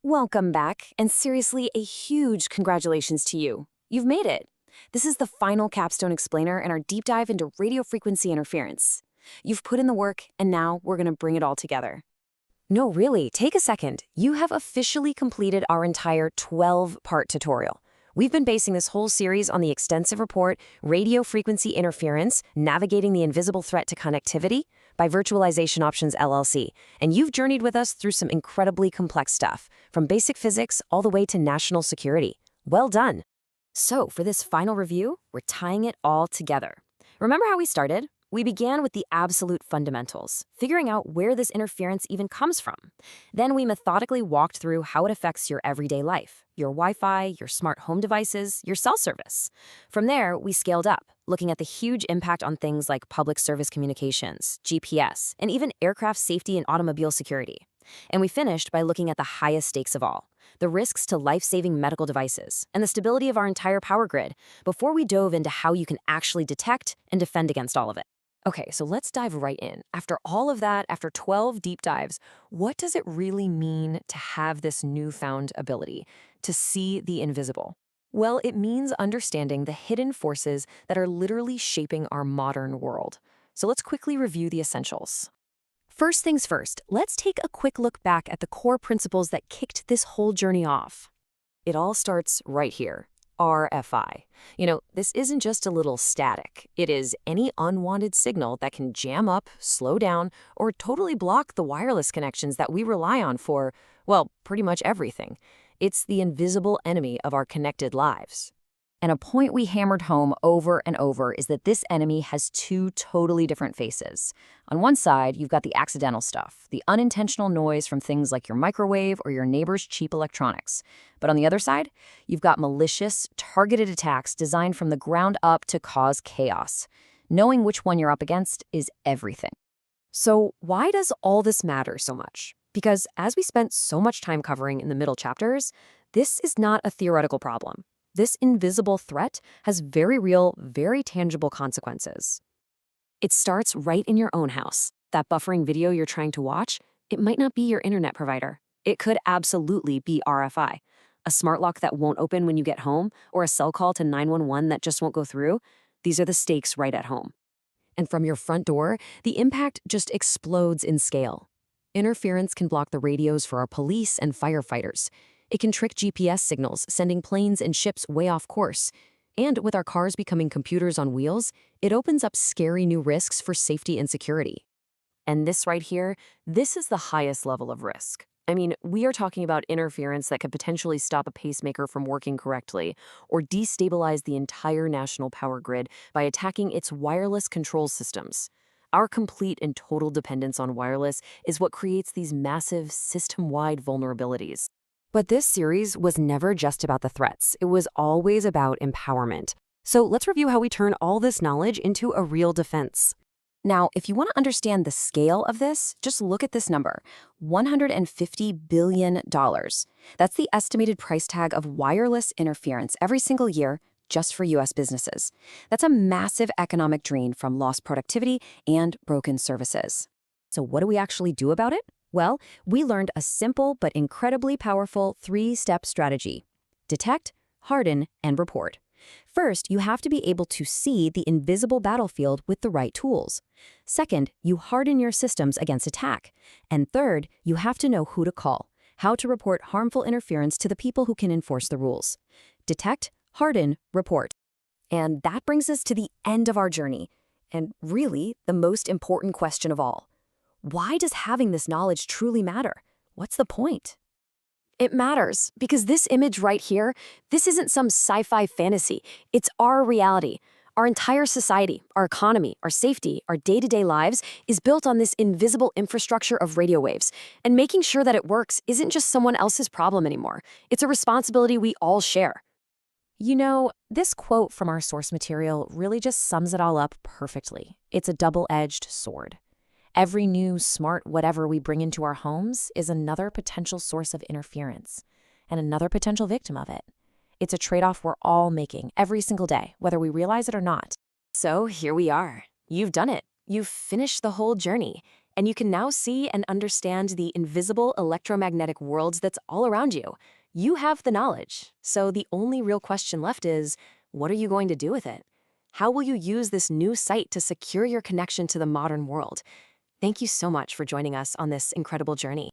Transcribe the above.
Welcome back, and seriously, a huge congratulations to you. You've made it. This is the final capstone explainer in our deep dive into radio frequency interference. You've put in the work, and now we're going to bring it all together. No, really, take a second. You have officially completed our entire 12-part tutorial. We've been basing this whole series on the extensive report, Radio Frequency Interference, Navigating the Invisible Threat to Connectivity, by Virtualization Options LLC, and you've journeyed with us through some incredibly complex stuff, from basic physics all the way to national security. Well done. So, for this final review, we're tying it all together. Remember how we started? We began with the absolute fundamentals, figuring out where this interference even comes from. Then we methodically walked through how it affects your everyday life, your Wi-Fi, your smart home devices, your cell service. From there, we scaled up, looking at the huge impact on things like public service communications, GPS, and even aircraft safety and automobile security. And we finished by looking at the highest stakes of all, the risks to life-saving medical devices and the stability of our entire power grid, before we dove into how you can actually detect and defend against all of it. Okay, so let's dive right in. After all of that, after 12 deep dives, what does it really mean to have this newfound ability, to see the invisible? Well, it means understanding the hidden forces that are literally shaping our modern world. So let's quickly review the essentials. First things first, let's take a quick look back at the core principles that kicked this whole journey off. It all starts right here. RFI. This isn't just a little static. It is any unwanted signal that can jam up, slow down, or totally block the wireless connections that we rely on for, well, pretty much everything. It's the invisible enemy of our connected lives. And a point we hammered home over and over is that this enemy has two totally different faces. On one side, you've got the accidental stuff, the unintentional noise from things like your microwave or your neighbor's cheap electronics. But on the other side, you've got malicious, targeted attacks designed from the ground up to cause chaos. Knowing which one you're up against is everything. So why does all this matter so much? Because as we spent so much time covering in the middle chapters, this is not a theoretical problem. This invisible threat has very real, very tangible consequences. It starts right in your own house. That buffering video you're trying to watch, it might not be your internet provider. It could absolutely be RFI. A smart lock that won't open when you get home, or a cell call to 911 that just won't go through. These are the stakes right at home. And from your front door, the impact just explodes in scale. Interference can block the radios for our police and firefighters. It can trick GPS signals, sending planes and ships way off course. And with our cars becoming computers on wheels, it opens up scary new risks for safety and security. And this right here, this is the highest level of risk. I mean, we are talking about interference that could potentially stop a pacemaker from working correctly, or destabilize the entire national power grid by attacking its wireless control systems. Our complete and total dependence on wireless is what creates these massive system-wide vulnerabilities. But this series was never just about the threats. It was always about empowerment. So let's review how we turn all this knowledge into a real defense. Now, if you want to understand the scale of this, just look at this number, $150 billion. That's the estimated price tag of wireless interference every single year just for U.S. businesses. That's a massive economic drain from lost productivity and broken services. So what do we actually do about it? Well, we learned a simple but incredibly powerful 3-step strategy. Detect, harden, and report. First, you have to be able to see the invisible battlefield with the right tools. Second, you harden your systems against attack. And third, you have to know who to call, how to report harmful interference to the people who can enforce the rules. Detect, harden, report. And that brings us to the end of our journey. And really, the most important question of all. Why does having this knowledge truly matter? What's the point? It matters because this image right here, this isn't some sci-fi fantasy. It's our reality. Our entire society, our economy, our safety, our day-to-day lives is built on this invisible infrastructure of radio waves. And making sure that it works isn't just someone else's problem anymore. It's a responsibility we all share. This quote from our source material really just sums it all up perfectly. It's a double-edged sword. Every new smart whatever we bring into our homes is another potential source of interference and another potential victim of it. It's a trade-off we're all making every single day, whether we realize it or not. So here we are. You've done it. You've finished the whole journey. and you can now see and understand the invisible electromagnetic worlds that's all around you. You have the knowledge, so the only real question left is, what are you going to do with it? How will you use this new site to secure your connection to the modern world? Thank you so much for joining us on this incredible journey.